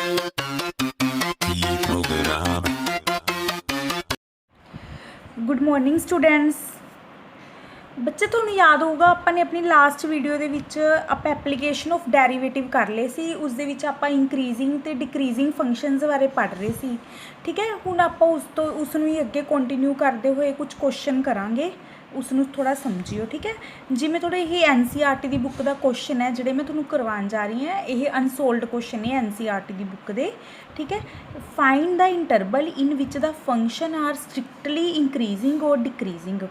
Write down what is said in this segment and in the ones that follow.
Good morning students. बच्चे ਤੁਹਾਨੂੰ याद होगा ਆਪਾਂ ਨੇ अपनी लास्ट वीडियो ਦੇ ਵਿੱਚ ਆਪਾਂ ਐਪਲੀਕੇਸ਼ਨ ਆਫ ਡੈਰੀਵੇਟਿਵ ਕਰ ਲਏ ਸੀ। ਉਸ ਦੇ ਵਿੱਚ ਆਪਾਂ ਇੰਕਰੀਜ਼ਿੰਗ ਤੇ ਡਿਕਰੀਜ਼ਿੰਗ ਫੰਕਸ਼ਨਸ ਬਾਰੇ ਪੜ੍ਹ ਰਹੇ ਸੀ। ਠੀਕ ਹੈ, ਹੁਣ ਆਪਾਂ ਉਸ ਨੂੰ ਹੀ ਅੱਗੇ ਕੰਟੀਨਿਊ ਕਰਦੇ ਹੋਏ ਕੁਝ ਕੁਐਸਚਨ ਕਰਾਂਗੇ, उसनू थोड़ा समझियो। ठीक है, जिमें थोड़ा ये NCERT की बुक का क्वेश्चन है जोड़े मैं थोड़ा करवान जा रही हैं, ये अनसोल्ड क्वेश्चन है NCERT की बुक दे। ठीक है, find the interval in which the function are strictly increasing और डिक्रीजिंग।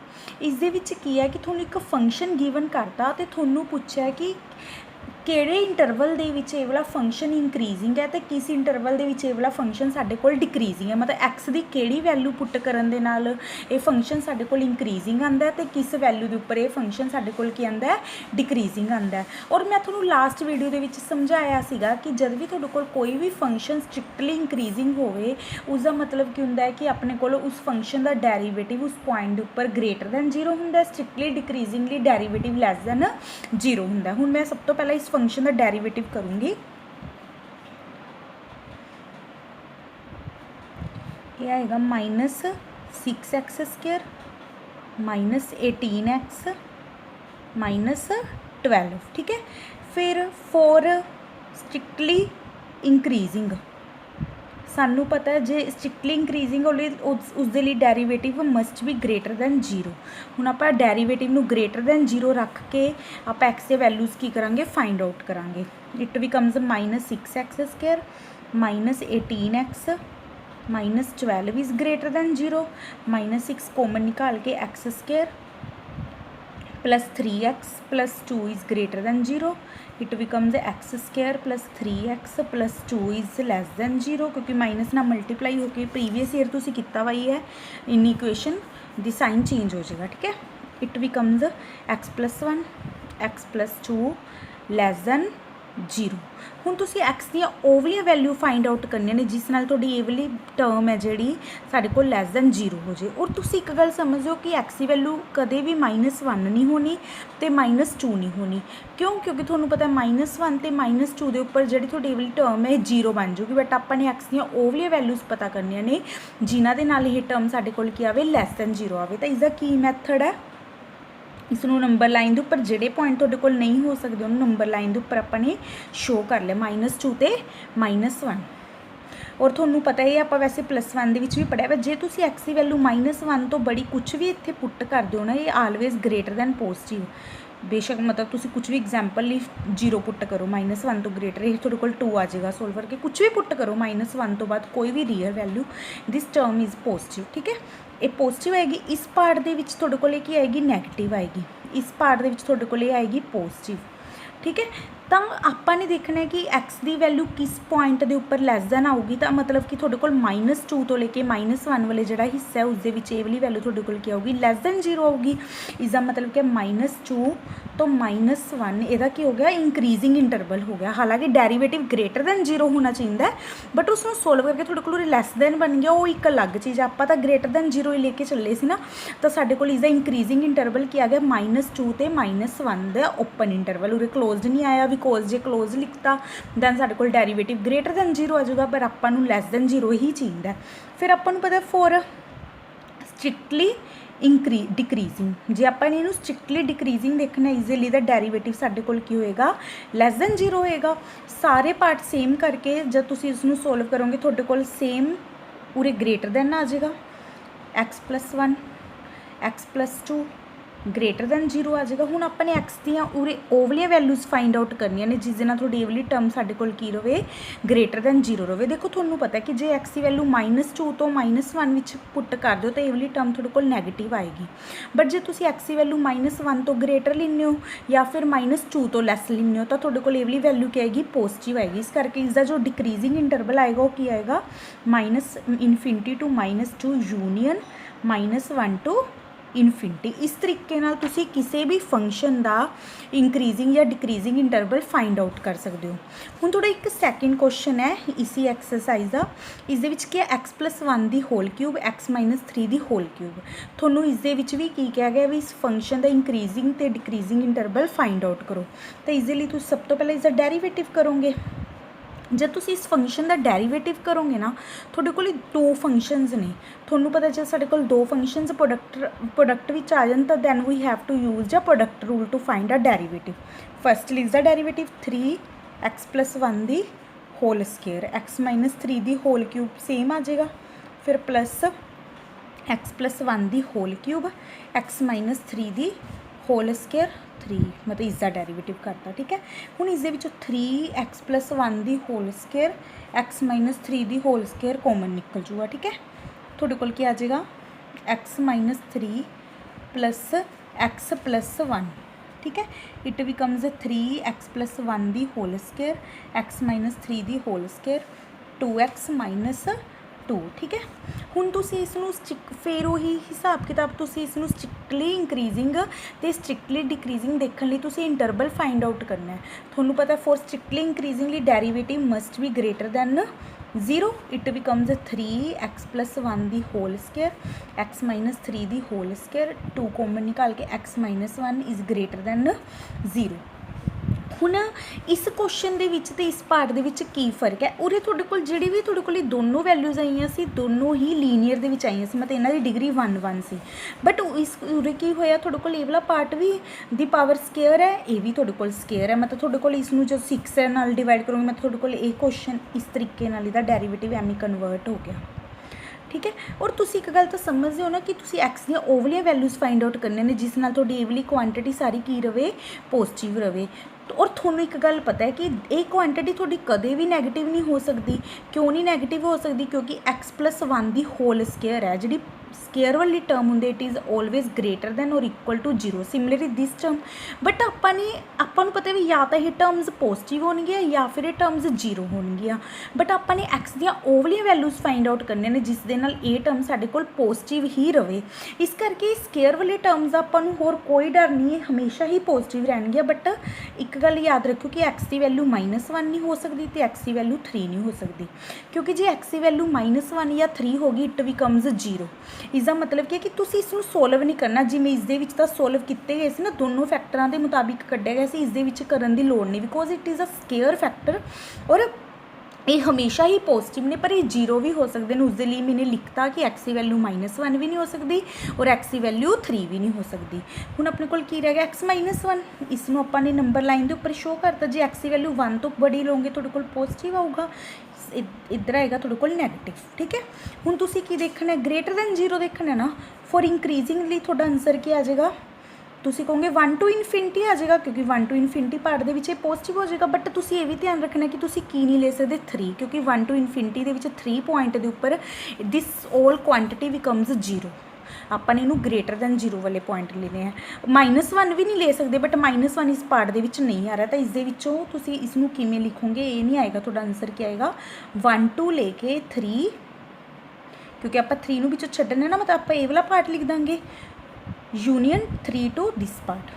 इस दे विच की है कि थोड़ा एक फंक्शन गिवन करता तो थोनू पूछा कि किहड़े इंटरवल दे विच ये वाला फंक्शन इंक्रीजिंग है तो किस इंटरवल दे विच ये वाला फंक्शन साडे कोल डिक्रीजिंग है। मतलब एक्स की किहड़ी वैल्यू पुट करन दे नाल ये फंक्शन साडे कोल इंक्रीजिंग आंदा है तो किस वैल्यू के उपर ये फंक्शन साडे कोल की आंदा है डिक्रीजिंग आंदा है। और मैं तुहानू लास्ट वीडियो दे विच समझाया सीगा कि जब भी तुहाडे कोल कोई भी फंक्शन स्ट्रिक्टली इंक्रीजिंग होवे उसका मतलब की हुंदा है कि अपने कोल उस फंक्शन का डेरीवेटिव उस पॉइंट के उपर ग्रेटर दैन 0 हुंदा है, स्ट्रिक्टली डिक्रीजिंगली डेरीवेटिव लैस दैन 0 हुंदा है। हुण मैं सब तो पहले इस फंक्शन का डेरिवेटिव करूँगी। ये आएगा -6x² -18x -12। ठीक है, फिर फॉर स्ट्रिक्टली इंक्रीजिंग सानू पता है जे स्ट्रिक्टली इंक्रीजिंग होले उसके लिए डेरीवेटिव मस्ट भी ग्रेटर दैन 0। हुण आपां डेरीवेटिव नू ग्रेटर दैन 0 रख के आपां एक्स के वैल्यूज़ की करांगे फाइंड आउट करांगे। It becomes -6x² -18x -12 is greater than 0। -6 common निकाल के x² +3x +2 is greater than 0। It becomes x² +3x +2 is less than 0, क्योंकि माइनस ना मल्टीप्लाई होकर प्रीवियस ईयर तुसीं कीता हुआ ही है इन इक्वेशन दी साइन चेंज हो जाएगा। ठीक है, it becomes x +1 x +2 less than 0। हुण तुसीं एक्स दी ओवलियां वैल्यू फाइंड आउट करनियां ने जिस नाल तुहाडी ये वाली टर्म है जिहड़ी साडे कोल लैस दैन 0 हो जाए। और तुसीं एक गल समझो कि एक्स की वैल्यू कदे भी -1 नहीं होनी तो -2 नहीं होनी। क्यों? क्योंकि तुहानूं पता है -1 ते -2 के उपर जिहड़ी तुहाडी ये वाली टर्म है 0 बन जाऊगी। बट आपां ने एक्स दी ओवलियां वैल्यूज़ पता करनियां ने जिन्हां दे नाल ये टर्म साडे कोल की आवे लैस दैन 0 आवे। तो इसका की मैथड है, इसनों नंबर लाइन के उपर जोड़े पॉइंट तुहाडे कोल नहीं हो सकते उन्होंने नंबर लाइन के उपर अपने शो कर लिया -2 ते -1। और तुहानूं पता है आप वैसे +1 दे विच भी पढ़िया जे तुसीं एक्स की वैल्यू -1 तो बड़ी कुछ भी इत्थे पुट कर दो ना, ये आलवेज ग्रेटर दैन पॉजिटिव। बेशक मतलब तुसीं कुछ भी एग्जाम्पल ली 0 पुट करो -1 तो ग्रेटर ये तुहाडे कोल 2 आ जाएगा सोल्व करके, कुछ भी पुट करो -1 तो बाद कोई भी real value, this term is positive. ठीक है, ये पॉजिटिव आएगी। इस पार्ट दे विच तुहाडे कोल की आएगी नैगेटिव आएगी, इस पार्ट दे विच तुहाडे कोल आएगी पॉजिटिव। ठीक है, तो आपां ने देखना है कि एक्स की वैल्यू किस पॉइंट के उपर लैस दैन आऊगी, तो मतलब कि तुहाडे कोल -2 तो लेके -1 वाले जिहड़ा हिस्सा है उसदे विच ये वाली वैल्यू तुहाडे कोल की आऊगी लैस दैन 0 आऊगी। इसका मतलब कि -2 तो -1 इहदा की हो गया इंक्रीजिंग इंटरवल हो गया। हालांकि डेरीवेटिव ग्रेटर दैन 0 होना चाहिए बट उसको सोल्व करके तुहाडे कोल लैस दैन बन गया, वो एक अलग चीज़। आपां तां ग्रेटर दैन 0 ही लेके चले सी ना, तो साडे कोल इसका इंक्रीजिंग इंटरवल की आ गया -2 ते -1 दा ओपन इंटरवल। उरे क्लोज नहीं आया बिकॉज जे क्लोज लिखता दैन साडे कोल डेरीवेटिव ग्रेटर दैन 0 आ जाऊगा, पर आपां नूं लैस दैन 0 ही चाहिए। फिर आपां नूं पता फॉर स्ट्रिक्टली डिक्रीजिंग जे आपां इहनूं स्ट्रिक्टली डिक्रीजिंग देखना ईजीली दा डेरीवेटिव साडे कोल की होएगा लैस दैन 0 होएगा। सारे पार्ट सेम करके जब तुसीं इसनूं सोल्व करोगे तुहाडे कोल सेम उरे ग्रेटर दैन आ जाएगा, x +1 x +2 ग्रेटर दैन 0 आ जाएगा। हुण अपने एक्स दियां उरे ओवलियां वैल्यूज़ फाइंड आउट करनियां ने जिस दे नाल तुहाडी वाली टर्म साडे कोल की रहे ग्रेटर दैन 0 रहे। देखो तुहानूं पता है कि जे एक्स की वैल्यू -2 तो -1 विच पुट कर दो तो ये वाली टर्म तुहाडे कोल नैगेटिव आएगी। बट जे तुसीं एक्स की वैल्यू -1 तो ग्रेटर लैंदे हो या फिर -2 तो लैस लैंदे हो तो तुहाडे कोल ये वाली वैल्यू क्या आएगी पॉजिटिव आएगी। इस करके इसका जो डिक्रीजिंग इंटरवल आएगा वो की आएगा -∞ टू -2 यूनियन -1 टू इनफिनिटी। इस तरीके नाल तुसी किसी भी फंक्शन का इंक्रीजिंग या डिक्रीजिंग इंटरवल फाइंड आउट कर सकते हो। हुण थोड़ा एक सैकेंड क्वेश्चन है इसी एक्सरसाइज का, इस दे विच क्या x +1 the whole cube x -3 the whole cube. थोनों इस दे विच भी की कहा गया भी इस फंक्शन का इंक्रीजिंग ते डिक्रीजिंग इंटरवल फाइंड आउट करो। तो इजीली तुम सब तो पहले इसका डेरीवेटिव करोगे। जब तुसी इस फंक्शन का डेरीवेटिव करोगे ना थोड़े को दो फंक्शनस ने थोनू पता जब साढ़े को दो फंक्शनस प्रोडक्ट विच आ जान तो then we have to use the product rule to find a derivative. First लिख the derivative 3x+1 the whole square x-3 the whole cube same आ जाएगा फिर प्लस x+1 दी होल क्यूब x-3 दी whole square 3 मतलब इसका derivative करता। ठीक है हुण इस 3x+1 दी होल स्केयर x-3 दी होल स्केयर कॉमन निकल जूगा। ठीक है थोड़े कोल क्या आ जाएगा x-3 प्लस x+1। ठीक है it becomes 3x+1 the whole square x-3 the whole square 2x - 2। ठीक है हुण तुसीं इसनूं फिर उही हिसाब किताब तुसीं इसनूं स्ट्रिक्टली इंक्रीजिंग ते स्ट्रिक्टली डिक्रीजिंग देखने लई तुसीं इंटरवल फाइंड आउट करना है। तुहानूं पता for strictly increasingly derivative must be greater than 0 it becomes 3x+1 the whole square x-3 the whole square 2 common निकाल के x-1 इज़ ग्रेटर दैन 0। हुण इस क्वेश्चन दे विच ते इस पार्ट दे विच की फर्क है उरे तुहाडे कोल जिहड़ी भी तुहाडे कोल दोनों वैल्यूज़ आईयां सी दोनों ही लीनियर दे विच आईयां सी मतलब इन्हां दी डिग्री 1-1 सी बट इस उरे की होया तुहाडे कोल ये वाला पार्ट भी दी पावर स्केयर है ये भी तुहाडे कोल स्केयर है मतलब तुहाडे कोल इसनूं जो 6 नाल डिवाइड करोगे मतलब तुहाडे कोल ये क्वेश्चन इस तरीके नाल इहदा डेरीवेटिव एवें कन्वर्ट हो गया। ठीक है और तुसी एक गल तो समझते हो ना कि तुसी एक्स दी ओवलियां वैल्यूज़ फाइंड आउट करने ने जिस नाल तुहाडी ये वाली क्वांटिटी सारी की रवे पॉजिटिव रवे और थोनों एक गल पता है कि ये क्वांटिटी थोड़ी कदे भी नैगेटिव नहीं हो सकती। क्यों नहीं नैगेटिव हो सकती क्योंकि x+1 दी होल स्केयर है जी स्केयर वाली टर्म होंगे it is always greater than और equal to 0 similarly this term but आपां पता भी या तो ये टर्म्स पॉजिटिव होणगियां या फिर ये टर्म्स 0 होणगियां बट आपां एक्स दियां ओवलियां वैल्यूज़ फाइंड आउट करने ने जिस दे नाल ये टर्म साडे कोल पॉजिटिव ही रहे इस करके स्केयर वाले टर्म्स आपां नूं होर कोई डर नहीं है हमेशा ही पॉजिटिव रहणगियां बट एक गल याद रखो कि एक्स की वैल्यू -1 नहीं हो सकती तो एक्स की वैल्यू 3 नहीं हो सकती क्योंकि जे एक्स की वैल्यू -1 या 3 होगी इट बिकम्स 0। इसका मतलब कि तुसीं इसनूं सोल्व नहीं करना जिवें इस दे विच तां सोल्व किए गए सी ना दोनों फैक्टरां दे मुताबिक कड्ढे गए सी इस दे विच करन दी लोड़ नहीं because it is a square factor और ये हमेशा ही पॉजिटिव ने पर ये 0 भी हो सकते हैं उसके लिए मैंने लिखता कि एक्स की वैल्यू -1 भी नहीं हो सकती और एक्स की वैल्यू 3 भी नहीं हो सकती। हुण अपने कोल की रह गया x-1 इसनूं आपां ने नंबर लाइन के उपर शो करता जे एक्स की वैल्यू 1 तो बड़ी लोगे तुहाडे कोल पॉजिटिव आऊगा इधर आएगा तुहाडे कोल नैगेटिव। ठीक है हुण तुसीं की देखना है ग्रेटर दैन 0 देखना ना फॉर इंक्रीजिंगली तुहाडा आंसर क्या आ जाएगा तुसी कहोगे 1 to इनफिनिटी आ जाएगा क्योंकि 1 to infinity part they which positive हो जाएगा बट तुसी ये भी ध्यान रखना कि तुसी की नहीं ले सकते 3 क्योंकि 1 to infinity they which 3 point के उपर दिस ऑल क्वांटिटी बिकम्स 0 अपन इनू ग्रेटर दैन 0 वाले पॉइंट लेने हैं -1 भी नहीं ले सकते बट -1 इस पार्ट दे विच नहीं आ रहा तो इस दे विचों तुसी इसनू किवें लिखोगे ये नहीं आएगा तुहाडा आंसर क्या आएगा 1 to लेके 3 क्योंकि आप 3 नूं विचों छड्डना ना मतलब आप ये वाला पार्ट लिख देंगे union 3 to this part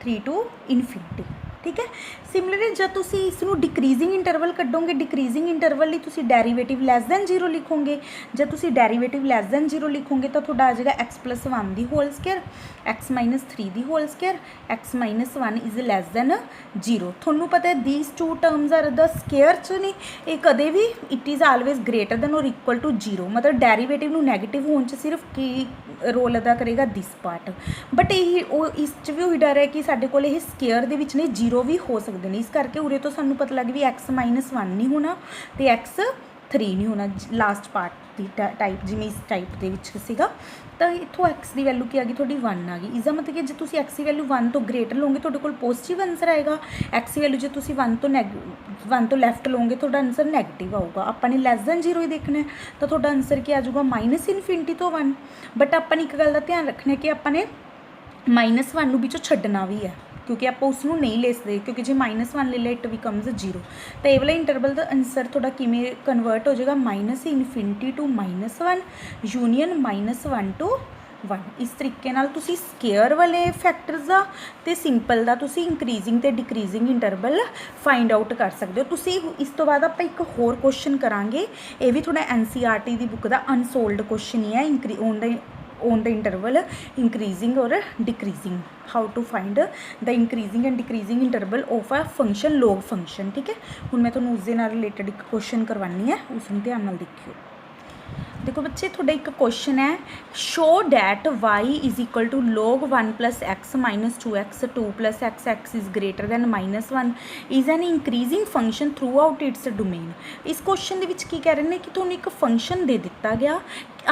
3 to infinity. ठीक है सिमिलरली जब तुसी इसनूं डिक्रीजिंग इंटरवल कड्डोगे डिक्रीजिंग इंटरवल लई तुसी डेरीवेटिव लैस दैन 0 लिखोगे जब तुसी डेरीवेटिव लैस दैन 0 लिखोगे तो तुहाडा आ जाएगा x+1 the whole square x-3 the whole square x-1 is less than 0। थोनू पता है these two terms are the square च ने ये कदे भी it is always greater than और इक्वल टू 0 मतलब डेरीवेटिव नूं नैगेटिव होने च सिर्फ की रोल अदा करेगा दिस पार्ट बट यही इस च भी वही डर है कि साडे कोल स्केयर दे विच ने 0 भी हो सकते हैं इस करके उरे तो सानू पता लग भी x-1 नहीं होना तो x-3 नहीं होना लास्ट पार्ट की टाइप जिमें इस टाइप के विच सीगा तो इत्थों एक्स की वैल्यू की आ गई थोड़ी 1 आ गई इसका मतलब कि जो तुम एक्स की वैल्यू 1 तो ग्रेटर लोगे तो पॉजिटिव आंसर आएगा एक्स की वैल्यू जो तुम 1 तो लैफ्ट लोगे तो आंसर नैगेटिव आऊगा अपने लैस दैन 0 ही देखना है तो आंसर क्या आ जाऊगा -इनफिनिटी तो 1 बट अपन एक गल का ध्यान रखना है कि अपने -1 नूं विचों छड्डना भी है क्योंकि आप उसनूं नहीं ले सकते क्योंकि जो -1 ले लिया इट बिकम्स 0 तो ये वाला इंटरवल का आंसर थोड़ा किमें कन्वर्ट हो जाएगा -इनफिनिटी टू -1 यूनियन -1 to 1 इस तरीके नाल तुसी स्केयर वाले फैक्टर्स का तो सिंपल का तुसी इंक्रीजिंग तो डिक्रीजिंग इंटरवल फाइंड आउट कर सकते हो। तुसी इस तो बाद आप एक होर क्वेश्चन करांगे ये भी थोड़ा NCERT की बुक का अनसोल्ड क्वेश्चन ही है ऑन द इंटरवल इंक्रीजिंग और decreasing, how to find the increasing and decreasing interval of a function log function. ठीक है, हुण मैं तुहानूं उस दे नाल रिलेटेड एक क्वेश्चन करवानी है, उसनूं ध्यान नाल देखियो। देखो बच्चे तुहाडा एक क्वेश्चन है, show that y is equal to log 1 plus x minus 2x 2 plus x is greater than -1 is an increasing function throughout its domain. इस क्वेश्चन ਦੇ ਵਿੱਚ ਕੀ ਕਹਿ ਰਹੇ ਨੇ ਕਿ ਤੁਹਾਨੂੰ ਇੱਕ ਫੰਕਸ਼ਨ ਦੇ ਦਿੱਤਾ ਗਿਆ,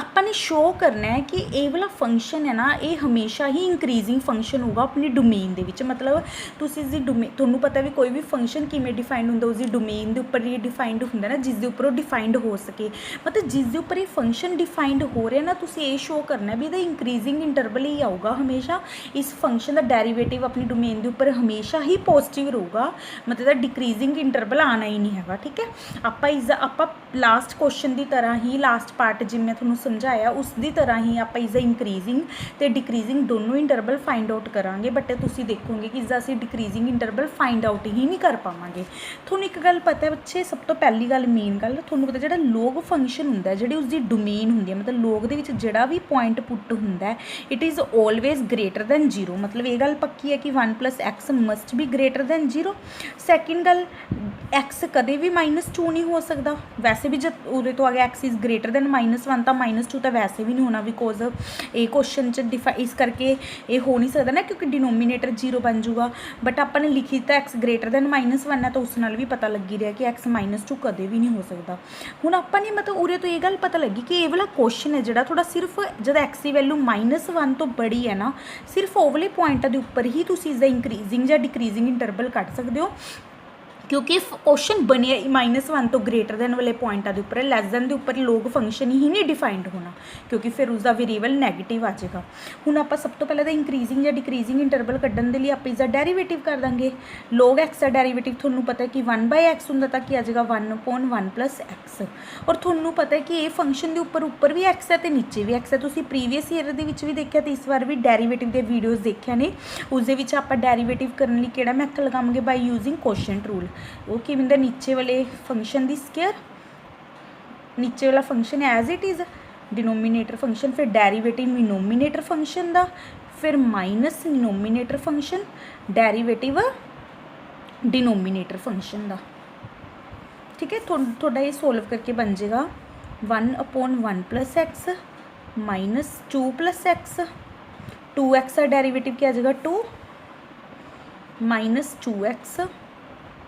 ਆਪਾਂ ने शो करना है कि ये वाला फंक्शन है ना, ये हमेशा ही इंक्रीजिंग फंक्शन होगा अपनी डोमेन दे विच। मतलब तुसीं इसदी डोमेन, तुहानूं पता भी कोई भी फंक्शन किवें डिफाइंड हुंदा, उसदी डोमेन दे उपर ही डिफाइंड हुंदा ना, जिस दे उपर वो डिफाइंड हो सके। मतलब जिस दे उपर ये फंक्शन डिफाइंड हो रहा ना, तुसीं ये शो करना भी इहदा इंक्रीजिंग इंटरवल ही आऊगा हमेशा। इस फंक्शन का डेरीवेटिव अपनी डोमेन के उपर हमेशा ही पॉजिटिव रहूगा, मतलब डिक्रीजिंग इंटरवल आना ही नहीं हैगा। ठीक है, आप लास्ट क्वेश्चन की तरह ही, लास्ट पार्ट जिवें मैं तुहानूं समझाया उसकी तरह ही आप इसका इंक्रीजिंग तो डिक्रीजिंग दोनों इंटरवल फाइंड आउट करांगे। बट तुसीं देखोगे कि इसका असीं डिक्रीजिंग इंटरवल फाइंड आउट ही नहीं कर पावांगे। तुहानूं एक गल पता है बच्चे, सब तो पहली गल मेन गल तुहानूं पता जिहड़ा लॉग फंक्शन हुंदा है, जिहड़ी उसकी डोमेन हुंदी है, मतलब लॉग दे विच जिहड़ा भी पॉइंट पुट हुंदा है, it is always greater than 0। मतलब ये गल पक्की है कि 1 प्लस एक्स मस्ट भी ग्रेटर दैन 0। सैकेंड गल, एक्स कदे भी -2 नहीं हो सकता। वैसे भी जब उहदे तो आगे एक्स इज़ ग्रेटर दैन -1 तो -2 तो वैसे भी नहीं होना, बिकॉज ये क्वेश्चन च इस करके ये हो नहीं सकता ना, क्योंकि डिनोमीनेटर 0 बन जूगा। बट आपने लिखी तो एक्स ग्रेटर दैन -1 है, तो उस नाल भी पता लगी रहा कि एक्स -2 कदे भी नहीं हो सकता। हुण आपने मतलब उरे तो ये गल पता लगी कि ये वाला क्वेश्चन है जिहड़ा थोड़ा सिर्फ जब एक्स की वैल्यू -1 तो बड़ी है ना, सिर्फ वो वाले पॉइंट के उपर ही तुसीं इसदा इंक्रीजिंग या डिक्रीजिंग इंटरवल कढ सकते हो, क्योंकि क्वेश्चन बने -1 तो ग्रेटर दैन वाले पॉइंटा के उपर, लैस दैन के उपर लॉग फंक्शन ही नहीं डिफाइंड होना, क्योंकि फिर उसका वेरीएबल नैगेटिव आ जाएगा। हुण आप सब तो पहले तो इंक्रीजिंग या डिक्रीजिंग इंटरवल कड्ढण दे लई आप इसका डेरीवेटिव कर देंगे। लॉग एक्स का डेरीवेटिव तुहानूं पता है कि 1/x हुंदा, तां कि आ जाएगा 1/1 प्लस एक्स। और तुहानूं पता है कि ये फंक्शन के उपर भी एक्स है तो नीचे भी एक्स है। तुसीं प्रीवियस ईयर दे विच भी देखिया तो इस बार भी डेरीवेटिव के वीडियोज़ देखिया ने, उस दे विच आपां डेरीवेटिव करने लई किहड़ा मैथड लगावांगे, बाय यूजिंग क्वोशिएंट रूल। वो कि नीचे वाले फंक्शन की स्केयर, नीचे वाला function as it is denominator function, फिर डेरीवेटिव डिनोमीनेटर फंक्शन का, फिर minus denominator function derivative denominator function का। ठीक है, थोड़ा ये सोल्व करके बन जाएगा 1/1 plus x minus 2 plus x, 2x का डेरीवेटिव क्या आ जाएगा 2 माइनस 2x,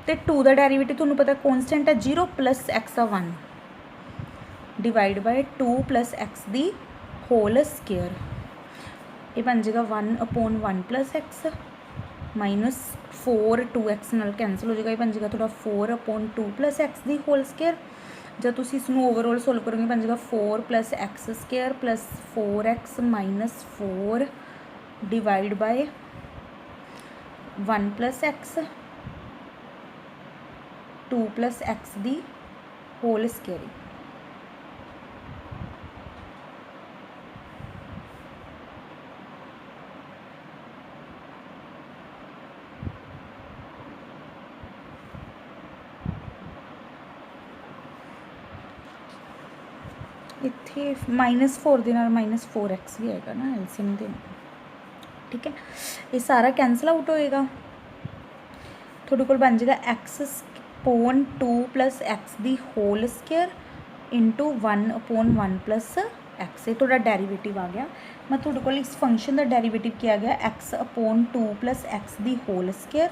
तो 2 का डेरीवेटिव तुहानूं पता कॉन्सटेंट है 0 plus x 1 divide by 2 plus x दी होल स्केयर। ये बन जाएगा 1/1 प्लस एक्स माइनस 4 2x नाल कैंसल हो जाएगा, ये बन जाएगा थोड़ा 4/2 प्लस एक्स दी होल स्केयर। जब तुसीं इसनूं ओवरऑल सोल्व करोगे बन जाएगा 4 plus x square plus 4x minus 4 divide by 1 plus x 2 plus x दी होल स्केयर। इत्थे -4 दे नाल -4x भी आएगा ना एलसीएम दे। ठीक है, ये सारा कैंसल आउट होएगा, थोड़े कोल बन जाएगा x/2 प्लस एक्स दी whole square into 1/1 plus x. ये थोड़ा डेरीवेटिव आ गया। मैं थोड़े कोल इस फंक्शन का डेरीवेटिव किया गया x/2 प्लस एक्स दी whole square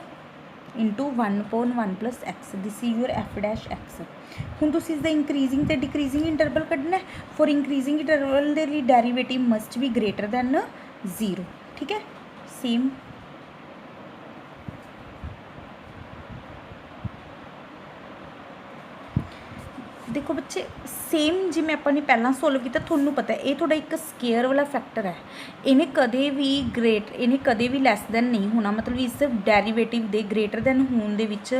into 1/1 plus x. This is your f'(x). हुण तुसीं इसदा इंक्रीजिंग ते डिक्रीजिंग इंटरवल कड्ढना है। फॉर इंक्रीजिंग इंटरवल दे लई derivative must be greater than 0। ठीक है, सेम देखो बच्चे, सेम जिवें अपने पहला सोल्व किया, थोनू पता है ये थोड़ा एक स्केयर वाला फैक्टर है, इन्हें कदे भी लैस दैन नहीं होना। मतलब इस डेरीवेटिव दे ग्रेटर दैन होने दे विच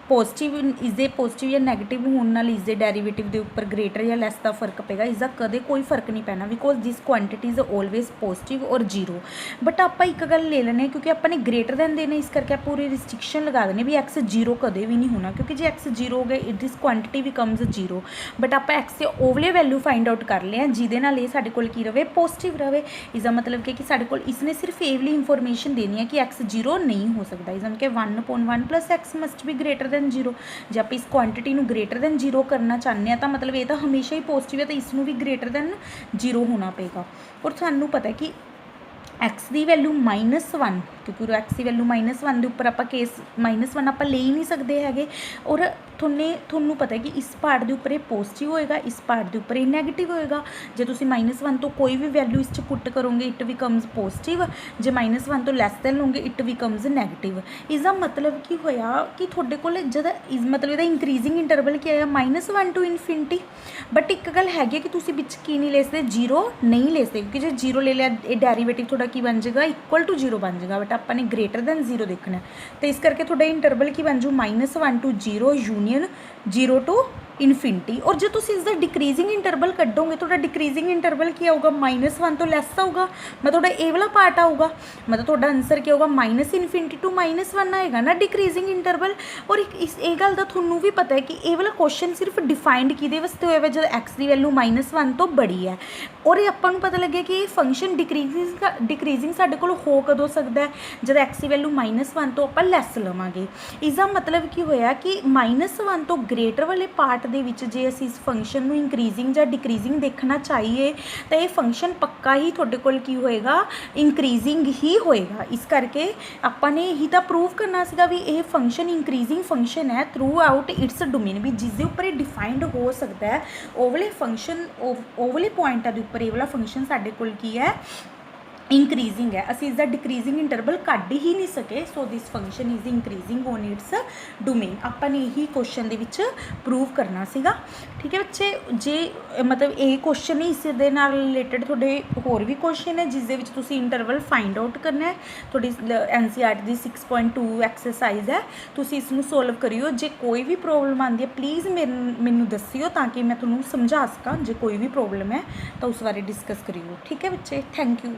ਪੋਜ਼ਿਟਿਵ ਇਸਦੇ ਪੋਜ਼ਿਟਿਵ ਜਾਂ ਨੈਗੇਟਿਵ ਹੋਣ ਨਾਲ ਇਸਦੇ ਡੈਰੀਵੇਟਿਵ ਦੇ ਉੱਪਰ ਗ੍ਰੇਟਰ ਜਾਂ ਲੈਸ ਦਾ ਫਰਕ ਪਏਗਾ, ਇਸਦਾ ਕਦੇ ਕੋਈ ਫਰਕ ਨਹੀਂ ਪੈਣਾ, because this quantity is always positive ਔਰ ਜ਼ੀਰੋ। ਬਟ ਆਪਾਂ ਇੱਕ ਗੱਲ ਲੈ ਲੈਂਦੇ ਕਿਉਂਕਿ ਆਪਾਂ ਨੇ ਗ੍ਰੇਟਰ ਦੈਨ ਦੇਣੇ, ਇਸ ਕਰਕੇ ਆਪਾਂ ਪੂਰੀ ਰਿਸਟ੍ਰਿਕਸ਼ਨ ਲਗਾ ਦਿੰਦੇ ਵੀ ਐਕਸ ਜ਼ੀਰੋ ਕਦੇ ਵੀ ਨਹੀਂ ਹੋਣਾ, ਕਿਉਂਕਿ ਜੇ ਐਕਸ ਜ਼ੀਰੋ ਹੋ ਗਏ ਦਿਸ ਕੁਆਂਟਿਟੀ ਬਿਕਮਜ਼ ਜ਼ੀਰੋ। ਬਟ ਆਪਾਂ ਐਕਸ ਦੇ ਓਵਲੇ ਵੈਲਿਊ ਫਾਈਂਡ ਆਊਟ ਕਰ ਲਿਆ ਜਿਹਦੇ ਨਾਲ ਇਹ ਸਾਡੇ ਕੋਲ ਕੀ ਰਵੇ, ਪੋਜ਼ਿਟਿਵ ਰਵੇ। ਇਸਦਾ ਮਤਲਬ ਕਿ ਸਾਡੇ ਕੋਲ ਇਸਨੇ ਸਿਰਫ ਇਹ ਵਾਲੀ ਇਨਫੋਰਮੇਸ਼ਨ ਦੇਣੀ ਹੈ ਕਿ ਐਕਸ ਜ਼ੀਰੋ ਨਹੀਂ ਹੋ ਸਕਦਾ। ਇਸਦਾ ਮਤਲਬ ਕਿ 1/1 ਪਲੱਸ ਐਕਸ ਮਸਟ ਵੀ ਗ੍ਰੇਟਰ ਦੈਨ ਜ਼ੀਰੋ। ਜੇ ਆਪਾਂ ਇਸ ਕੁਆਂਟਿਟੀ ਨੂੰ ਗ੍ਰੇਟਰ ਦੈਨ ਜ਼ੀਰੋ ਕਰਨਾ ਚਾਹੁੰਦੇ ਹਾਂ ਤਾਂ ਮਤਲਬ ਇਹ ਤਾਂ ਹਮੇਸ਼ਾ ਹੀ ਪੋਜ਼ਿਟਿਵ ਹੈ, ਤਾਂ ਇਸ ਨੂੰ ਵੀ ਗ੍ਰੇਟਰ ਦੈਨ ਜ਼ੀਰੋ ਹੋਣਾ ਪਏਗਾ। ਔਰ ਸਾਨੂੰ ਪਤਾ ਕਿ ਐਕਸ ਦੀ ਵੈਲਿਊ -1, ਕਿਉਂਕਿ ਐਕਸ ਦੀ ਵੈਲਿਊ -1 ਦੇ ਉੱਪਰ ਆਪਾਂ ਕੇਸ -1 ਆਪਾਂ ਲੈ ਹੀ ਨਹੀਂ ਸਕਦੇ ਹੈਗੇ। ਔਰ ਤੁਹਾਨੂੰ ਪਤਾ ਹੈ ਕਿ ਇਸ ਪਾਰਟ ਦੇ ਉੱਪਰ ਇਹ ਪੋਜ਼ਿਟਿਵ ਹੋਏਗਾ, ਇਸ ਪਾਰਟ ਦੇ ਉੱਪਰ ਇਹ ਨੈਗੇਟਿਵ ਹੋਏਗਾ। ਜੇ ਤੁਸੀਂ -1 ਤੋਂ ਕੋਈ ਵੀ ਵੈਲਿਊ ਇਸ 'ਚ ਪੁੱਟ ਕਰੋਗੇ ਇਟ ਬਿਕਮਸ ਪੋਜ਼ਿਟਿਵ, ਜੇ -1 ਤੋਂ ਲੈਸ ਦੈਨ ਲਓਗੇ ਇਟ ਬਿਕਮਸ ਨੈਗੇਟਿਵ। ਇਸਦਾ ਮਤਲਬ ਕੀ ਹੋਇਆ ਕਿ ਤੁਹਾਡੇ ਕੋਲ ਜਦ ਮਤਲਬ ਇਹਦਾ ਇੰਕਰੀਜ਼ਿੰਗ ਇੰਟਰਵਲ ਕੀ ਆਇਆ, -1 ਟੂ ਇਨਫਿਨਿਟੀ। ਬਟ ਇੱਕ ਗੱਲ ਹੈਗੀ ਕਿ ਤੁਸੀਂ ਵਿੱਚ ਕੀ ਨਹੀਂ ਲੈ ਸਕਦੇ, ਜ਼ੀਰੋ ਨਹੀਂ ਲੈ ਸਕਦੇ, ਕਿਉਂਕਿ ਜੇ ਜ਼ੀਰੋ ਲੈ ਲਿਆ ਇਹ ਡੈਰੀਵੇਟਿਵ ਤੁਹਾਡਾ ਕੀ ਬਣ ਜਾਏਗਾ, ਇਕੁਅਲ ਟੂ ਜ਼ੀਰੋ ਬਣ ਜਾਏਗਾ। ਬਟ ਆਪਾਂ ਨੇ ਗ੍ਰੇਟਰ ਦੈਨ ਜ਼ੀਰੋ ਦੇਖਣਾ, ਤੇ ਇਸ ਕਰਕੇ ਤੁਹਾਡਾ ਇੰਟਰਵਲ ਕੀ ਬਣ ਜੂ, -1 to zero union 0 to infinity. ਔਰ ਜੇ ਤੁਸੀਂ ਇਸਦਾ ਡਿਕਰੀਜ਼ਿੰਗ ਇੰਟਰਵਲ ਕੱਢੋਗੇ ਤੁਹਾਡਾ ਡਿਕਰੀਜ਼ਿੰਗ ਇੰਟਰਵਲ ਕੀ ਆਊਗਾ, -1 ਤੋਂ ਲੈਸ ਆਊਗਾ, ਮਤਲਬ ਤੁਹਾਡਾ ਇਹ ਵਾਲਾ ਪਾਰਟ ਆਊਗਾ, ਮਤਲਬ ਤੁਹਾਡਾ ਆਨਸਰ ਕੀ ਆਊਗਾ, -ਇਨਫਿਨਿਟੀ ਟੂ -1 ਆਏਗਾ ਨਾ ਡਿਕਰੀਜ਼ਿੰਗ ਇੰਟਰਵਲ। ਔਰ ਇਹ ਗੱਲ ਦਾ ਤੁਹਾਨੂੰ ਵੀ ਪਤਾ ਹੈ ਕਿ ਇਹ ਵਾਲਾ ਕੁਐਸਚਨ ਸਿਰਫ ਡਿਫਾਈਨਡ ਕਿਹਦੇ ਵਾਸਤੇ ਹੋਇਆ ਵਾ, ਜਦ ਐਕਸ ਦੀ ਵੈਲਿਊ -1 ਤੋਂ ਬੜੀ ਹੈ। ਔਰ ਇਹ ਆਪਾਂ ਨੂੰ ਪਤਾ ਲੱਗਿਆ ਕਿ ਇਹ ਫੰਕਸ਼ਨ ਡਿਕਰੀਜ਼ਿੰਗ ਸਾਡੇ ਕੋਲ ਹੋ ਕਦੋਂ ਸਕਦਾ ਹੈ, ਜਦ ਐਕਸ ਦੀ ਵੈਲਿਊ -1 ਤੋਂ ਆਪਾਂ ਲੈਸ ਲਵਾਂਗੇ। ਇਸਦਾ ਮਤਲਬ ਕੀ ਹੋਇਆ ਕਿ -1 ਤੋਂ ਗ੍ਰੇਟਰ ਵਾਲੇ ਪਾਰਟ ਦੇ ਵਿੱਚ ਜੇ ਅਸੀਂ ਇਸ ਫੰਕਸ਼ਨ ਨੂੰ ਇੰਕਰੀਜ਼ਿੰਗ ਜਾਂ ਡਿਕਰੀਜ਼ਿੰਗ ਦੇਖਣਾ ਚਾਹੀਏ ਤਾਂ ਇਹ ਫੰਕਸ਼ਨ ਪੱਕਾ ਹੀ ਤੁਹਾਡੇ ਕੋਲ ਕੀ ਹੋਏਗਾ, ਇੰਕਰੀਜ਼ਿੰਗ ਹੀ ਹੋਏਗਾ। ਇਸ ਕਰਕੇ ਆਪਾਂ ਨੇ ਇਹੀ ਤਾਂ ਪ੍ਰੂਵ ਕਰਨਾ ਸੀਗਾ ਵੀ ਇਹ ਫੰਕਸ਼ਨ ਇੰਕਰੀਜ਼ਿੰਗ ਫੰਕਸ਼ਨ ਹੈ ਥਰੂ ਆਊਟ ਇਟਸ ਡੋਮੇਨ, ਵੀ ਜਿਸ ਦੇ ਉੱਪਰ ਇਹ ਡਿਫਾਈਨਡ ਹੋ ਸਕਦਾ ਹੈ ਉਹ ਵਾਲੇ ਫੰਕਸ਼ਨ ਉਹ ਵਾਲੇ ਪੁਆਇੰਟਾਂ ਦੇ ਉੱਪਰ ਇਹ ਵਾਲਾ ਫੰਕਸ਼ਨ ਸਾਡੇ ਕੋਲ ਕੀ ਹੈ, ਇੰਕਰੀਜ਼ਿੰਗ ਹੈ। ਅਸੀਂ ਇਸਦਾ ਡਿਕਰੀਜ਼ਿੰਗ ਇੰਟਰਵਲ ਕੱਢ ਹੀ ਨਹੀਂ ਸਕੇ, so this function is increasing on its domain. ਆਪਾਂ ਨੇ ਇਹੀ ਕੁਐਸਚਨ ਦੇ ਵਿੱਚ ਪ੍ਰੂਵ ਕਰਨਾ ਸੀਗਾ। ਠੀਕ ਹੈ ਬੱਚੇ, ਜੇ ਮਤਲਬ ਇਹ ਕੁਐਸਚਨ ਹੀ ਇਸ ਦੇ ਨਾਲ ਰਿਲੇਟਡ ਤੁਹਾਡੇ ਹੋਰ ਵੀ ਕੁਐਸਚਨ ਹੈ ਜਿਸ ਦੇ ਵਿੱਚ ਤੁਸੀਂ ਇੰਟਰਵਲ ਫਾਈਂਡ ਆਊਟ ਕਰਨਾ ਹੈ। ਤੁਹਾਡੀ NCERT ਦੀ 6.2 ਐਕਸਰਸਾਈਜ਼ ਹੈ, ਤੁਸੀਂ ਇਸ ਨੂੰ ਸੋਲਵ ਕਰਿਓ। ਜੇ ਕੋਈ ਵੀ ਪ੍ਰੋਬਲਮ ਆਉਂਦੀ ਹੈ ਪਲੀਜ਼ ਮੈਨੂੰ ਦੱਸਿਓ ਤਾਂ ਕਿ ਮੈਂ ਤੁਹਾਨੂੰ ਸਮਝਾ ਸਕਾਂ। ਜੇ ਕੋਈ ਵੀ ਪ੍ਰੋਬਲਮ ਹੈ ਤਾਂ ਉਸ ਬਾਰੇ ਡਿਸਕਸ ਕਰਿਓ। ਠੀਕ ਹੈ ਬੱਚੇ, ਥੈਂਕ ਯੂ।